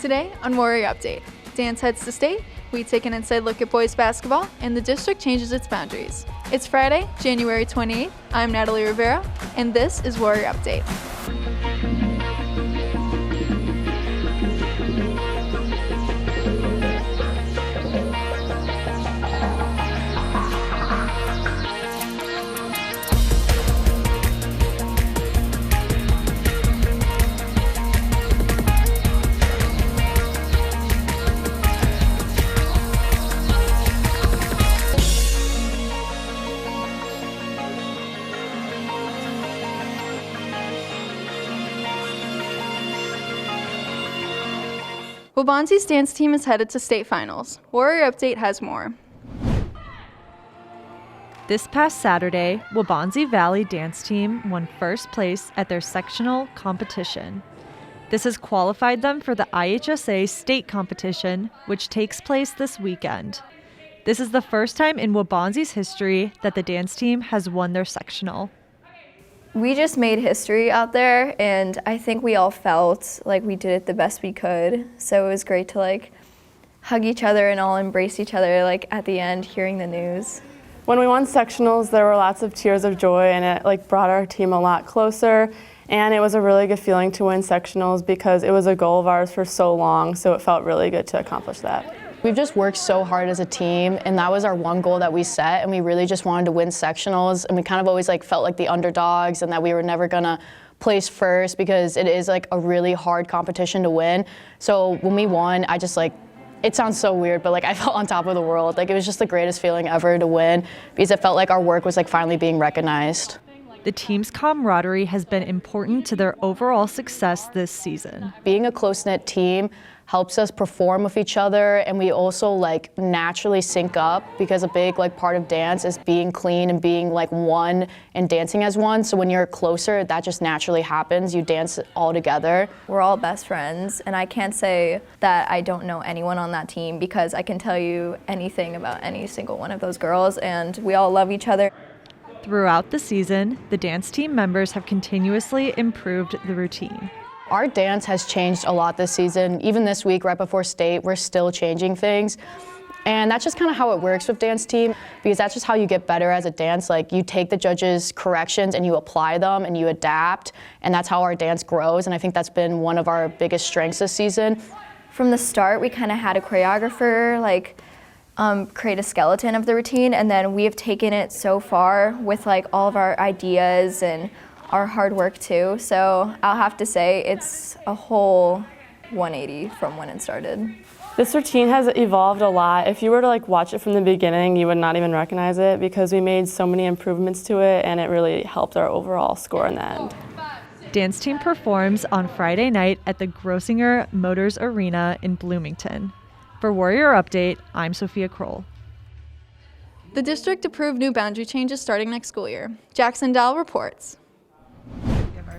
Today on Warrior Update, dance heads to state, we take an inside look at boys basketball, and the district changes its boundaries. It's Friday, January 28th. I'm Natalie Rivera, and this is Warrior Update. Waubonsie's dance team is headed to state finals. Warrior Update has more. This past Saturday, Waubonsie Valley dance team won first place at their sectional competition. This has qualified them for the IHSA state competition, which takes place this weekend. This is the first time in Waubonsie's history that the dance team has won their sectional. We just made history out there, and I think we all felt like we did it the best we could. So it was great to hug each other and all embrace each other at the end, hearing the news. When we won sectionals, there were lots of tears of joy, and it brought our team a lot closer. And it was a really good feeling to win sectionals because it was a goal of ours for so long. So it felt really good to accomplish that. We've just worked so hard as a team, and that was our one goal that we set, and we really just wanted to win sectionals, and we kind of always felt like the underdogs and that we were never gonna place first because it is a really hard competition to win. So when we won, I just it sounds so weird, but I felt on top of the world. It was just the greatest feeling ever to win because it felt like our work was finally being recognized. The team's camaraderie has been important to their overall success this season. Being a close-knit team helps us perform with each other, and we also naturally sync up because a big part of dance is being clean and being one and dancing as one. So when you're closer, that just naturally happens. You dance all together. We're all best friends, and I can't say that I don't know anyone on that team because I can tell you anything about any single one of those girls, and we all love each other. Throughout the season, the dance team members have continuously improved the routine. Our dance has changed a lot this season. Even this week, right before state, we're still changing things. And that's just kind of how it works with dance team, because that's just how you get better as a dance. You take the judges' corrections and you apply them and you adapt, and that's how our dance grows. And I think that's been one of our biggest strengths this season. From the start, we kind of had a choreographer, create a skeleton of the routine, and then we have taken it so far with all of our ideas and our hard work too. So I'll have to say it's a whole 180 from when it started. This routine has evolved a lot. If you were to watch it from the beginning, you would not even recognize it because we made so many improvements to it, and it really helped our overall score in the end. Dance team performs on Friday night at the Grossinger Motors Arena in Bloomington. For Warrior Update, I'm Sophia Kroll. The district approved new boundary changes starting next school year. Jackson Dahl reports.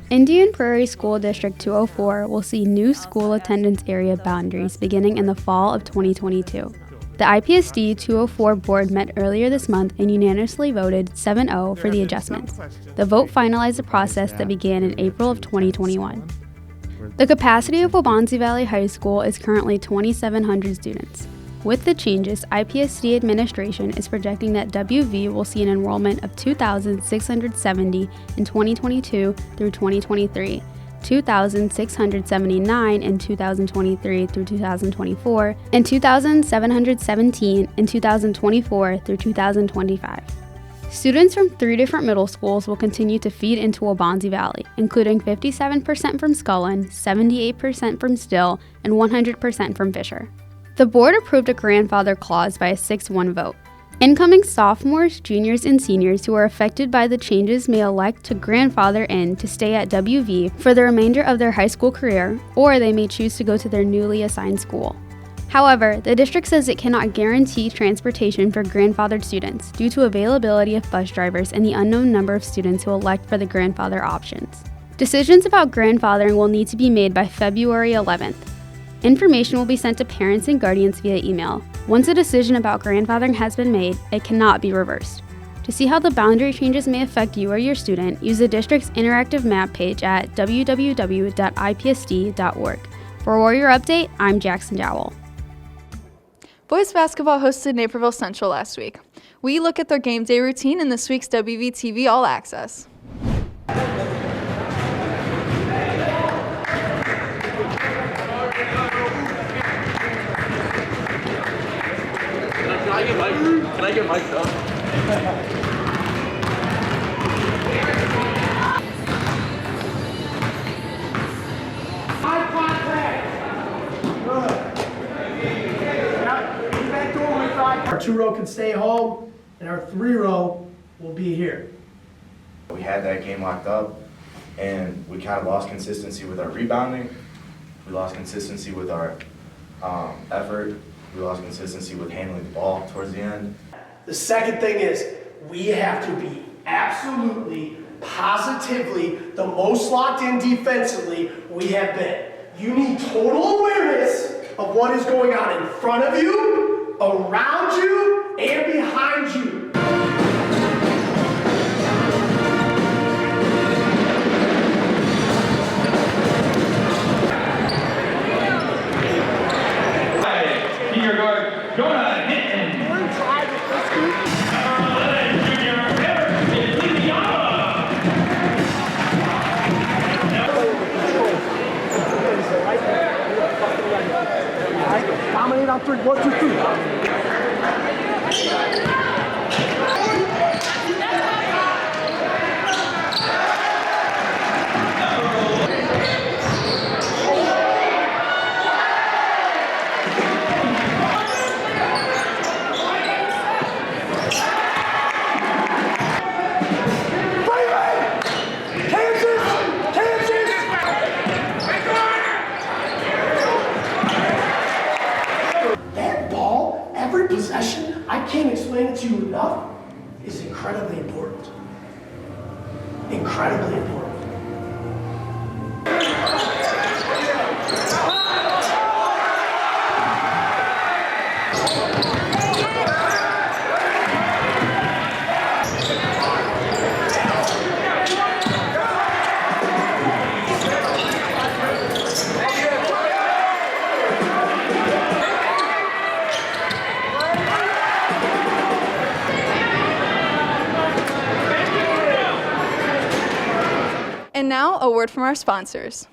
Indian Prairie School District 204 will see new school attendance area boundaries beginning in the fall of 2022. The IPSD 204 board met earlier this month and unanimously voted 7-0 for the adjustments. The vote finalized the process that began in April of 2021. The capacity of Waubonsie Valley High School is currently 2,700 students. With the changes, IPSD administration is projecting that WV will see an enrollment of 2,670 in 2022 through 2023, 2,679 in 2023 through 2024, and 2,717 in 2024 through 2025. Students from 3 different middle schools will continue to feed into Waubonsie Valley, including 57% from Scullin, 78% from Still, and 100% from Fisher. The board approved a grandfather clause by a 6-1 vote. Incoming sophomores, juniors, and seniors who are affected by the changes may elect to grandfather in to stay at WV for the remainder of their high school career, or they may choose to go to their newly assigned school. However, the district says it cannot guarantee transportation for grandfathered students due to availability of bus drivers and the unknown number of students who elect for the grandfather options. Decisions about grandfathering will need to be made by February 11th. Information will be sent to parents and guardians via email. Once a decision about grandfathering has been made, it cannot be reversed. To see how the boundary changes may affect you or your student, use the district's interactive map page at www.ipsd.org. For Warrior Update, I'm Jackson Jowell. Boys basketball hosted Naperville Central last week. We look at their game day routine in this week's WVTV All Access. Can I get mic'd up? Eye contact. Good. Now, get back to him with eye. Our 2-row can stay home, and our 3-row will be here. We had that game locked up, and we kind of lost consistency with our rebounding. We lost consistency with our effort. We lost consistency with handling the ball towards the end. The second thing is we have to be absolutely, positively the most locked in defensively we have been. You need total awareness of what is going on in front of you, around you, and behind you. Senior guard, Jonah Hinton. Junior Eric Liliana. Dominate on 3, 1, 2, 3. That ball, every possession, I can't explain it to you enough, is incredibly important. Incredibly important. And now, a word from our sponsors.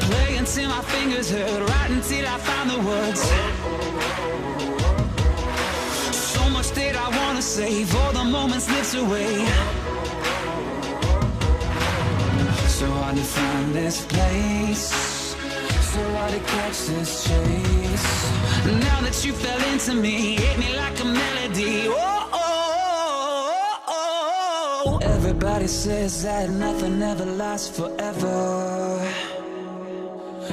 Play until my fingers hurt, right until I found the words. So much that I wanna say, for the moment slips away. So hard to find this place, so hard to catch this chase. Now that you fell into me, hit me like a melody. Oh, oh, oh, oh. Everybody says that nothing ever lasts forever,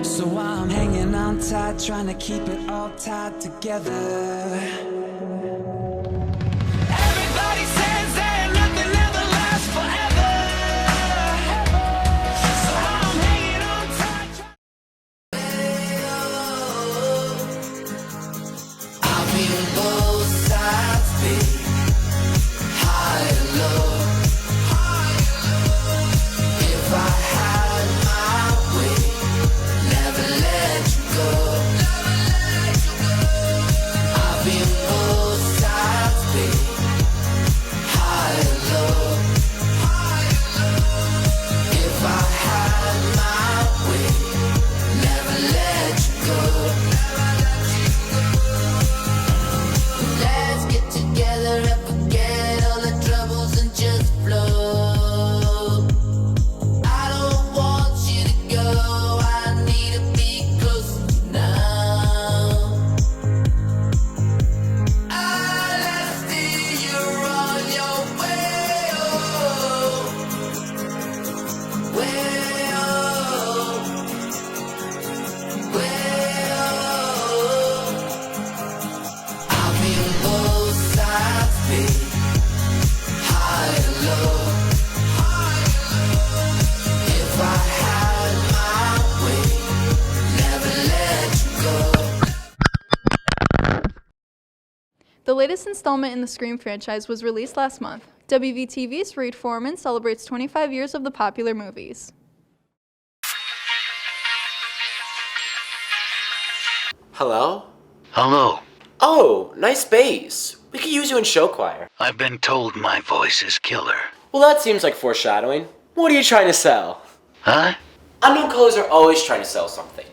so I'm hanging on tight, trying to keep it all tied together. Everybody says that nothing ever lasts forever, so I'm hanging on tight. I've been both sides, babe, high and low. If I had my way, never let you go. I've been latest installment in the Scream franchise was released last month. WVTV's Reed Foreman celebrates 25 years of the popular movies. Hello? Hello. Oh, nice bass. We could use you in show choir. I've been told my voice is killer. Well, that seems like foreshadowing. What are you trying to sell? Huh? Unknown callers are always trying to sell something.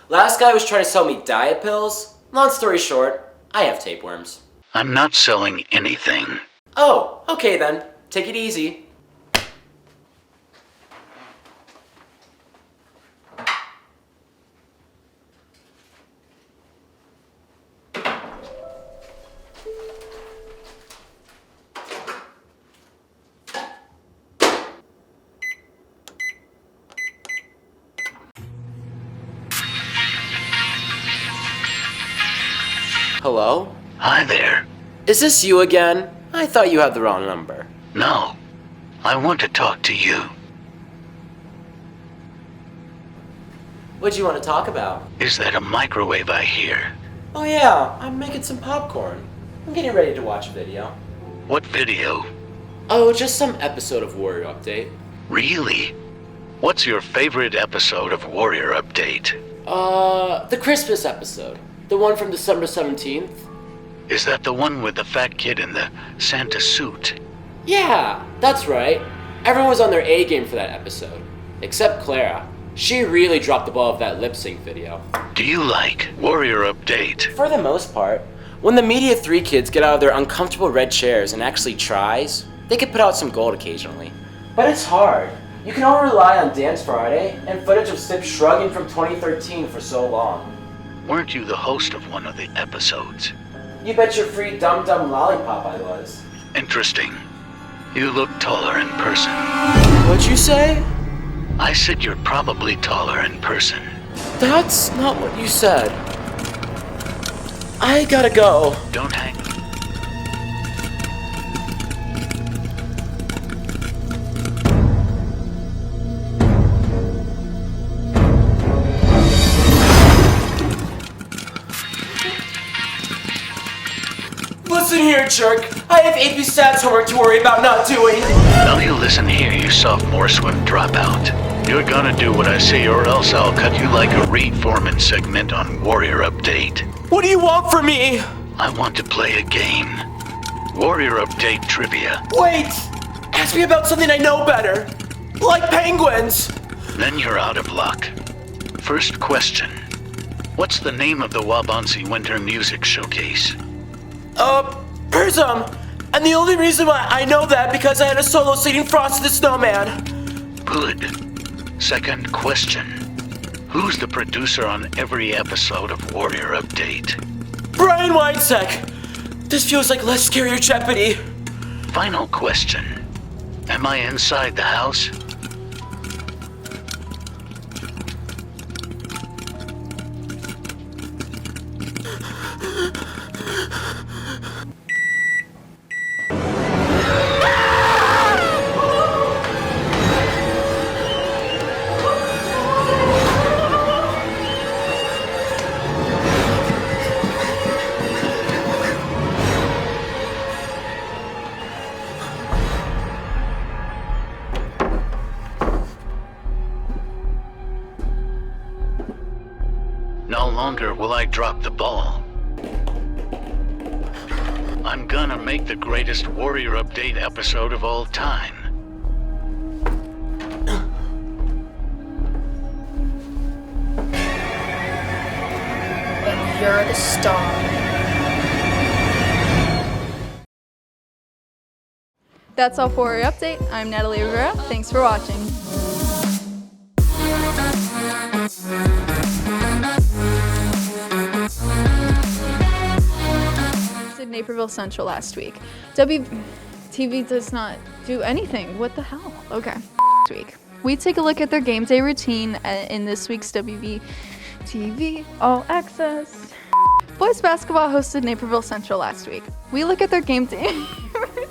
Last guy was trying to sell me diet pills. Long story short, I have tapeworms. I'm not selling anything. Oh, okay then. Take it easy. Hello? Hi there. Is this you again? I thought you had the wrong number. No. I want to talk to you. What'd you want to talk about? Is that a microwave I hear? Oh yeah, I'm making some popcorn. I'm getting ready to watch a video. What video? Oh, just some episode of Warrior Update. Really? What's your favorite episode of Warrior Update? The Christmas episode. The one from December 17th. Is that the one with the fat kid in the Santa suit? Yeah, that's right. Everyone was on their A game for that episode. Except Clara. She really dropped the ball with that lip sync video. Do you like Warrior Update? For the most part. When the Media 3 kids get out of their uncomfortable red chairs and actually tries, they can put out some gold occasionally. But it's hard. You can only rely on Dance Friday and footage of Sip shrugging from 2013 for so long. Weren't you the host of one of the episodes? You bet your free dum-dum lollipop I was. Interesting. You look taller in person. What'd you say? I said you're probably taller in person. That's not what you said. I gotta go. Don't hang. Listen here, jerk. I have AP Stats homework to worry about not doing. Now you listen here, you sophomore swim dropout. You're gonna do what I say or else I'll cut you like a Reed Foreman segment on Warrior Update. What do you want from me? I want to play a game. Warrior Update trivia. Wait! Ask me about something I know better. Like penguins. Then you're out of luck. First question. What's the name of the Waubonsie Winter Music Showcase? Prism. And the only reason why I know that because I had a solo singing Frosty the Snowman. Good. Second question. Who's the producer on every episode of Warrior Update? Brian Winesek. This feels like less scary or Jeopardy. Final question. Am I inside the house? No longer will I drop the ball. I'm gonna make the greatest Warrior Update episode of all time. And you're the star. That's all for our update. I'm Natalie Rivera. Thanks for watching. Naperville Central last week. WTV does not do anything. What the hell? Okay. Next week, we take a look at their game day routine in this week's WVTV All Access. Boys basketball hosted Naperville Central last week. We look at their game day routine.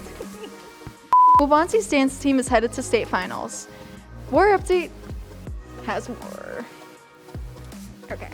Waubonsie's dance team is headed to state finals. War Update has more. Okay.